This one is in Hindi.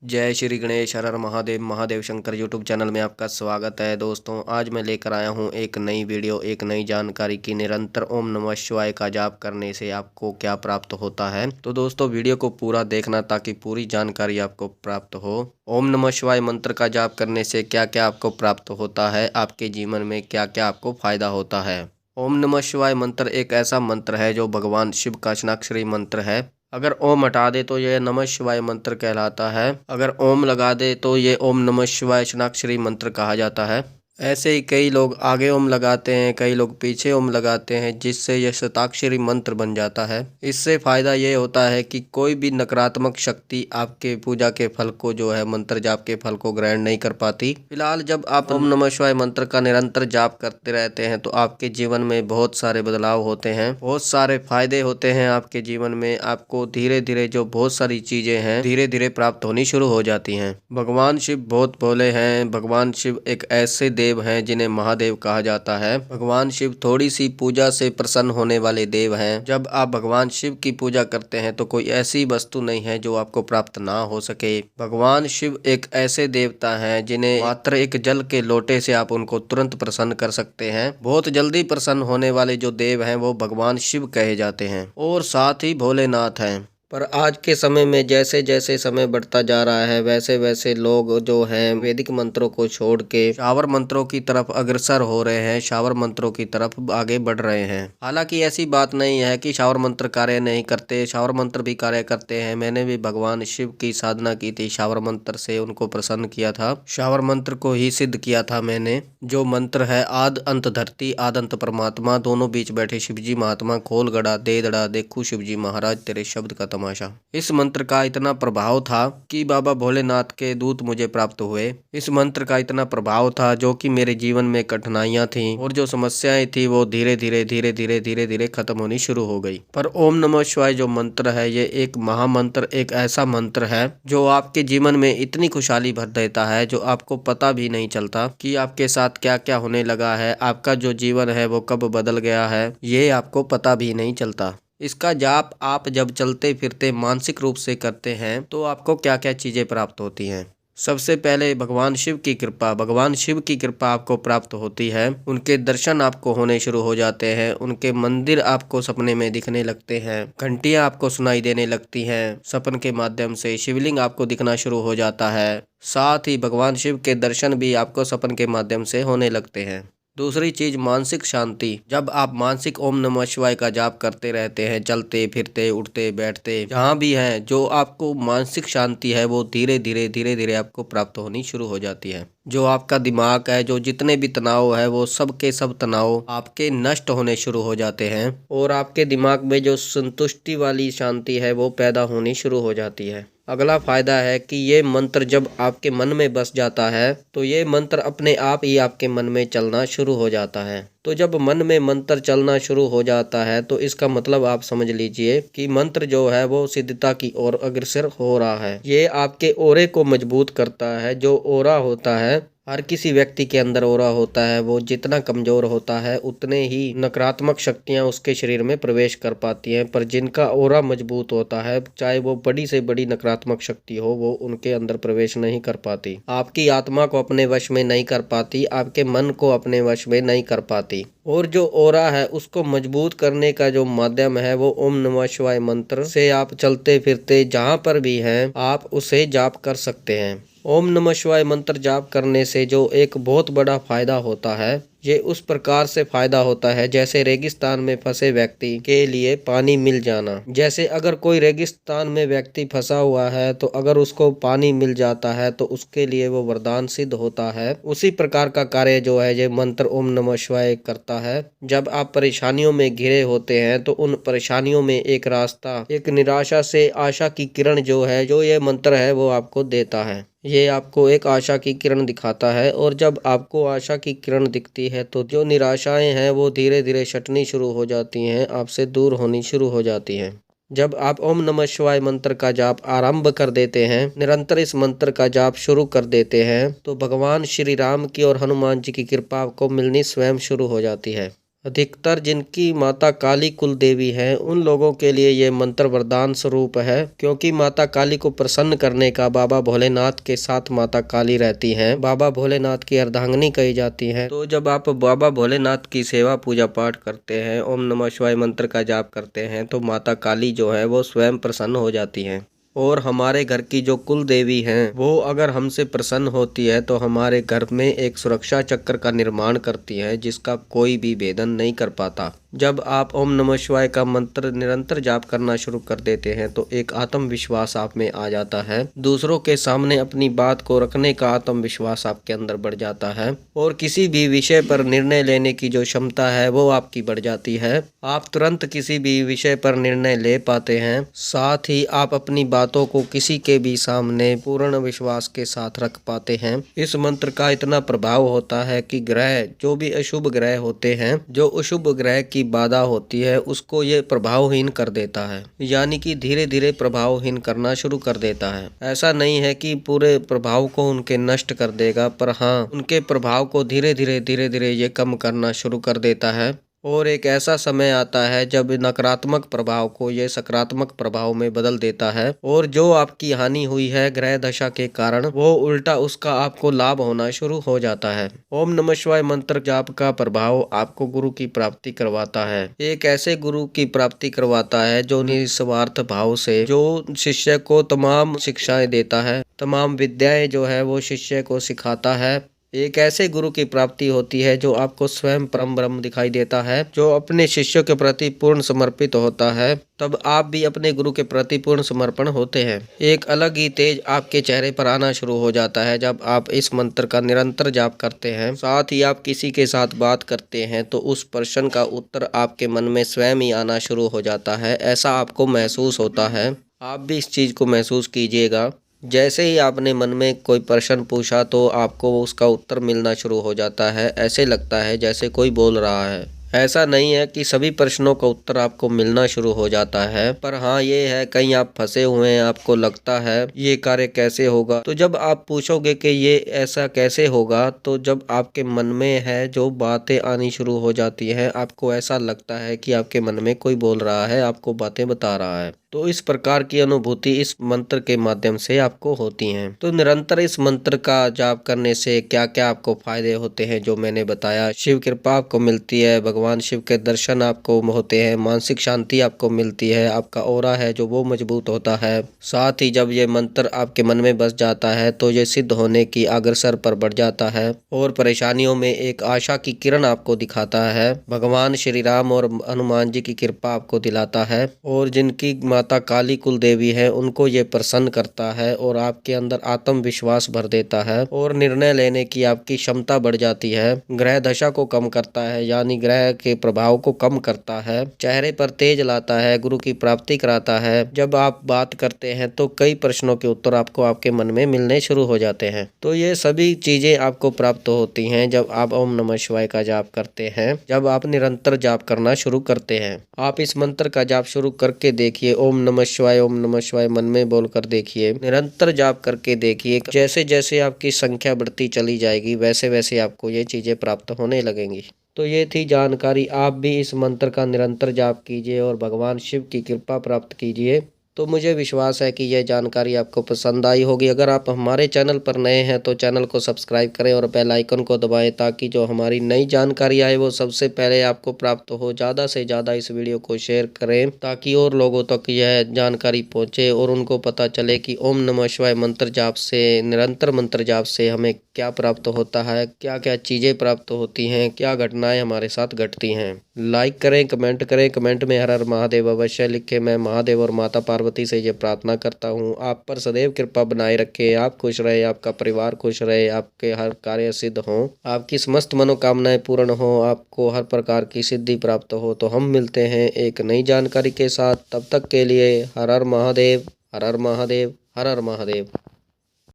जय श्री गणेश हर हर महादेव महादेव शंकर यूट्यूब चैनल में आपका स्वागत है। दोस्तों आज मैं लेकर आया हूं एक नई वीडियो, एक नई जानकारी की निरंतर ओम नमः शिवाय का जाप करने से आपको क्या प्राप्त होता है। तो दोस्तों वीडियो को पूरा देखना ताकि पूरी जानकारी आपको प्राप्त हो। ओम नमः शिवाय मंत्र का जाप करने से क्या क्या आपको प्राप्त होता है, आपके जीवन में क्या क्या आपको फायदा होता है। ओम नमः शिवाय मंत्र एक ऐसा मंत्र है जो भगवान शिव का षष्ठाक्षरी मंत्र है। अगर ओम हटा दे तो यह नमः शिवाय मंत्र कहलाता है, अगर ओम लगा दे तो ये ओम नमः शिवाय षष्ठाक्षरी मंत्र कहा जाता है। ऐसे ही कई लोग आगे ओम लगाते हैं, कई लोग पीछे ओम लगाते हैं, जिससे यह शताक्षरी मंत्र बन जाता है। इससे फायदा ये होता है कि कोई भी नकारात्मक शक्ति आपके पूजा के फल को जो है मंत्र जाप के फल को ग्रहण नहीं कर पाती। फिलहाल जब आप ओम नमः शिवाय मंत्र का निरंतर जाप करते रहते हैं तो आपके जीवन में बहुत सारे बदलाव होते हैं, बहुत सारे फायदे होते हैं। आपके जीवन में आपको धीरे धीरे जो बहुत सारी चीजें हैं धीरे धीरे प्राप्त होनी शुरू हो जाती हैं। भगवान शिव बहुत भोले हैं। भगवान शिव एक ऐसे देव हैं जिन्हें महादेव कहा जाता है। भगवान शिव थोड़ी सी पूजा से प्रसन्न होने वाले देव हैं। जब आप भगवान शिव की पूजा करते हैं तो कोई ऐसी वस्तु नहीं है जो आपको प्राप्त ना हो सके। भगवान शिव एक ऐसे देवता हैं जिन्हें मात्र एक जल के लोटे से आप उनको तुरंत प्रसन्न कर सकते हैं। बहुत जल्दी प्रसन्न होने वाले जो देव हैं वो भगवान शिव कहे जाते हैं और साथ ही भोलेनाथ हैं। पर आज के समय में जैसे जैसे समय बढ़ता जा रहा है वैसे वैसे लोग जो हैं वैदिक मंत्रों को छोड़ के शावर मंत्रों की तरफ अग्रसर हो रहे हैं, शावर मंत्रों की तरफ आगे बढ़ रहे हैं। हालांकि ऐसी बात नहीं है कि शावर मंत्र कार्य नहीं करते, शावर मंत्र भी कार्य करते हैं। मैंने भी भगवान शिव की साधना की थी, शावर मंत्र से उनको प्रसन्न किया था, शावर मंत्र को ही सिद्ध किया था मैंने। जो मंत्र है आद अंत धरती आद अंत परमात्मा, दोनों बीच बैठे शिवजी महात्मा, खोल गड़ा दे दड़ा देखू शिवजी महाराज तेरे शब्द का तमाशा। इस मंत्र का इतना प्रभाव था कि बाबा भोलेनाथ के दूत मुझे प्राप्त हुए। इस मंत्र का इतना प्रभाव था जो कि मेरे जीवन में कठिनाइयां थी और जो समस्याएं थी वो धीरे धीरे खत्म होनी शुरू हो गई। पर ओम नमः शिवाय जो मंत्र है ये एक महामंत्र, एक ऐसा मंत्र है जो आपके जीवन में इतनी खुशहाली भर देता है जो आपको पता भी नहीं चलता कि आपके साथ क्या क्या होने लगा है। आपका जो जीवन है वो कब बदल गया है ये आपको पता भी नहीं चलता। इसका जाप आप जब चलते फिरते मानसिक रूप से करते हैं तो आपको क्या क्या चीजें प्राप्त होती हैं। सबसे पहले भगवान शिव की कृपा, भगवान शिव की कृपा आपको प्राप्त होती है। उनके दर्शन आपको होने शुरू हो जाते हैं, उनके मंदिर आपको सपने में दिखने लगते हैं, घंटियां आपको सुनाई देने लगती हैं सपन के माध्यम से, शिवलिंग आपको दिखना शुरू हो जाता है। साथ ही भगवान शिव के दर्शन भी आपको सपन के माध्यम से होने लगते हैं। दूसरी चीज मानसिक शांति। जब आप मानसिक ओम नमः शिवाय का जाप करते रहते हैं, चलते फिरते उठते बैठते जहाँ भी हैं, जो आपको मानसिक शांति है वो धीरे धीरे आपको प्राप्त होनी शुरू हो जाती है। जो आपका दिमाग है, जो जितने भी तनाव है वो सब के सब तनाव आपके नष्ट होने शुरू हो जाते हैं और आपके दिमाग में जो संतुष्टि वाली शांति है वो पैदा होनी शुरू हो जाती है। अगला फायदा है कि ये मंत्र जब आपके मन में बस जाता है तो ये मंत्र अपने आप ही आपके मन में चलना शुरू हो जाता है। तो जब मन में मंत्र चलना शुरू हो जाता है तो इसका मतलब आप समझ लीजिए कि मंत्र जो है वो सिद्धता की ओर अग्रसर हो रहा है। ये आपके ओरे को मजबूत करता है। जो ओरा होता है, हर किसी व्यक्ति के अंदर ओरा होता है, वो जितना कमजोर होता है उतने ही नकारात्मक शक्तियां उसके शरीर में प्रवेश कर पाती हैं। पर जिनका ओरा मजबूत होता है, चाहे वो बड़ी से बड़ी नकारात्मक शक्ति हो, वो उनके अंदर प्रवेश नहीं कर पाती, आपकी आत्मा को अपने वश में नहीं कर पाती, आपके मन को अपने वश में नहीं कर पाती। और जो ओरा है उसको मजबूत करने का जो माध्यम है वो ओम नमः शिवाय मंत्र से आप चलते फिरते जहाँ पर भी हैं आप उसे जाप कर सकते हैं। ओम नमः शिवाय मंत्र जाप करने से जो एक बहुत बड़ा फायदा होता है, ये उस प्रकार से फायदा होता है जैसे रेगिस्तान में फंसे व्यक्ति के लिए पानी मिल जाना। जैसे अगर कोई रेगिस्तान में व्यक्ति फंसा हुआ है तो अगर उसको पानी मिल जाता है तो उसके लिए वो वरदान सिद्ध होता है। उसी प्रकार का कार्य जो है ये मंत्र ओम नमः शिवाय करता है। जब आप परेशानियों में घिरे होते हैं तो उन परेशानियों में एक रास्ता, एक निराशा से आशा की किरण जो है, जो ये मंत्र है वो आपको देता है। ये आपको एक आशा की किरण दिखाता है और जब आपको आशा की किरण दिखती है तो जो निराशाएं हैं वो धीरे धीरे छटनी शुरू हो जाती हैं, आपसे दूर होनी शुरू हो जाती हैं। जब आप ओम नमः शिवाय मंत्र का जाप आरंभ कर देते हैं, निरंतर इस मंत्र का जाप शुरू कर देते हैं, तो भगवान श्री राम की और हनुमान जी की कृपा आपको मिलनी स्वयं शुरू हो जाती है। अधिकतर जिनकी माता काली कुल देवी हैं उन लोगों के लिए ये मंत्र वरदान स्वरूप है, क्योंकि माता काली को प्रसन्न करने का बाबा भोलेनाथ के साथ माता काली रहती हैं। बाबा भोलेनाथ की अर्धांगिनी कही जाती हैं। तो जब आप बाबा भोलेनाथ की सेवा पूजा पाठ करते हैं, ओम नमः शिवाय मंत्र का जाप करते हैं, तो माता काली जो है वो स्वयं प्रसन्न हो जाती हैं। और हमारे घर की जो कुल देवी हैं वो अगर हमसे प्रसन्न होती है तो हमारे घर में एक सुरक्षा चक्र का निर्माण करती है, जिसका कोई भी भेदन नहीं कर पाता। जब आप ओम नमः शिवाय का मंत्र निरंतर जाप करना शुरू कर देते हैं तो एक आत्मविश्वास आप में आ जाता है। दूसरों के सामने अपनी बात को रखने का आत्मविश्वास आपके अंदर बढ़ जाता है और किसी भी विषय पर निर्णय लेने की जो क्षमता है वो आपकी बढ़ जाती है। आप तुरंत किसी भी विषय पर निर्णय ले पाते हैं। साथ ही आप अपनी बातों को किसी के भी सामने पूर्ण विश्वास के साथ रख पाते हैं। इस मंत्र का इतना प्रभाव होता है कि ग्रह, जो भी अशुभ ग्रह होते हैं, जो अशुभ ग्रह की बाधा होती है, उसको ये प्रभावहीन कर देता है, यानी कि धीरे धीरे प्रभावहीन करना शुरू कर देता है। ऐसा नहीं है कि पूरे प्रभाव को उनके नष्ट कर देगा, पर हाँ, उनके प्रभाव को धीरे धीरे ये कम करना शुरू कर देता है। और एक ऐसा समय आता है जब नकारात्मक प्रभाव को ये सकारात्मक प्रभाव में बदल देता है और जो आपकी हानि हुई है ग्रह दशा के कारण, वो उल्टा उसका आपको लाभ होना शुरू हो जाता है। ओम नमः शिवाय मंत्र जाप का प्रभाव आपको गुरु की प्राप्ति करवाता है। एक ऐसे गुरु की प्राप्ति करवाता है जो निस्वार्थ भाव से जो शिष्य को तमाम शिक्षाएं देता है, तमाम विद्याएं जो है वो शिष्य को सिखाता है। एक ऐसे गुरु की प्राप्ति होती है जो आपको स्वयं परम ब्रह्म दिखाई देता है, जो अपने शिष्यों के प्रति पूर्ण समर्पित होता है। तब आप भी अपने गुरु के प्रति पूर्ण समर्पण होते हैं। एक अलग ही तेज आपके चेहरे पर आना शुरू हो जाता है जब आप इस मंत्र का निरंतर जाप करते हैं। साथ ही आप किसी के साथ बात करते हैं तो उस प्रश्न का उत्तर आपके मन में स्वयं ही आना शुरू हो जाता है। ऐसा आपको महसूस होता है। आप भी इस चीज को महसूस कीजिएगा। जैसे ही आपने मन में कोई प्रश्न पूछा तो आपको उसका उत्तर मिलना शुरू हो जाता है। ऐसे लगता है जैसे कोई बोल रहा है। ऐसा नहीं है कि सभी प्रश्नों का उत्तर आपको मिलना शुरू हो जाता है, पर हाँ ये है कहीं आप फंसे हुए हैं, आपको लगता है ये कार्य कैसे होगा। तो जब आप पूछोगे कि ये ऐसा कैसे होगा, तो जब आपके मन में है जो बातें आनी शुरू हो जाती हैं, आपको ऐसा लगता है कि आपके मन में कोई बोल रहा है, आपको बातें बता रहा है। तो इस प्रकार की अनुभूति इस मंत्र के माध्यम से आपको होती हैं। तो निरंतर इस मंत्र का जाप करने से क्या क्या आपको फायदे होते हैं जो मैंने बताया। शिव कृपा आपको मिलती है, भगवान शिव के दर्शन आपको होते हैं, मानसिक शांति आपको मिलती है, आपका ऑरा है जो वो मजबूत होता है। साथ ही जब ये मंत्र आपके मन में बस जाता है तो ये सिद्ध होने की अग्रसर पर बढ़ जाता है और परेशानियों में एक आशा की किरण आपको दिखाता है। भगवान श्री राम और हनुमान जी की कृपा आपको दिलाता है और जिनकी माता काली कुल देवी है उनको ये प्रसन्न करता है और आपके अंदर आत्मविश्वास भर देता है और निर्णय लेने की आपकी क्षमता बढ़ जाती है। ग्रह दशा को कम करता है, यानी ग्रह के प्रभाव को कम करता है, चेहरे पर तेज लाता है, गुरु की प्राप्ति कराता है। जब आप बात करते हैं तो कई प्रश्नों के उत्तर आपको आपके मन में मिलने शुरू हो जाते हैं। तो ये सभी चीजें आपको प्राप्त होती हैं जब आप ओम नमः शिवाय का जाप करते हैं, जब आप निरंतर जाप करना शुरू करते हैं। आप इस मंत्र का जाप शुरू करके देखिए, ओम नमः शिवाय मन में बोलकर देखिए, निरंतर जाप करके देखिए। जैसे जैसे आपकी संख्या बढ़ती चली जाएगी वैसे वैसे आपको ये चीजें प्राप्त होने लगेंगी। तो ये थी जानकारी। आप भी इस मंत्र का निरंतर जाप कीजिए और भगवान शिव की कृपा प्राप्त कीजिए। तो मुझे विश्वास है कि यह जानकारी आपको पसंद आई होगी। अगर आप हमारे चैनल पर नए हैं तो चैनल को सब्सक्राइब करें और बेल आइकन को दबाएं ताकि जो हमारी नई जानकारी आए वो सबसे पहले आपको प्राप्त हो। ज़्यादा से ज़्यादा इस वीडियो को शेयर करें ताकि और लोगों तक यह जानकारी पहुँचे और उनको पता चले कि ओम नमः शिवाय मंत्र जाप से, निरंतर मंत्र जाप से हमें क्या प्राप्त होता है, क्या क्या चीज़ें प्राप्त होती हैं, क्या घटनाएं हमारे साथ घटती हैं। लाइक करें, कमेंट करें, कमेंट में हर हर महादेव अवश्य लिखें। मैं महादेव और माता पार्वती से ये प्रार्थना करता हूँ आप पर सदैव कृपा बनाए रखे, आप खुश रहे, आपका परिवार खुश रहे, आपके हर कार्य सिद्ध हों, आपकी समस्त मनोकामनाएं पूर्ण हो, आपको हर प्रकार की सिद्धि प्राप्त हो। तो हम मिलते हैं एक नई जानकारी के साथ। तब तक के लिए हर हर महादेव, हर हर महादेव, हर हर महादेव।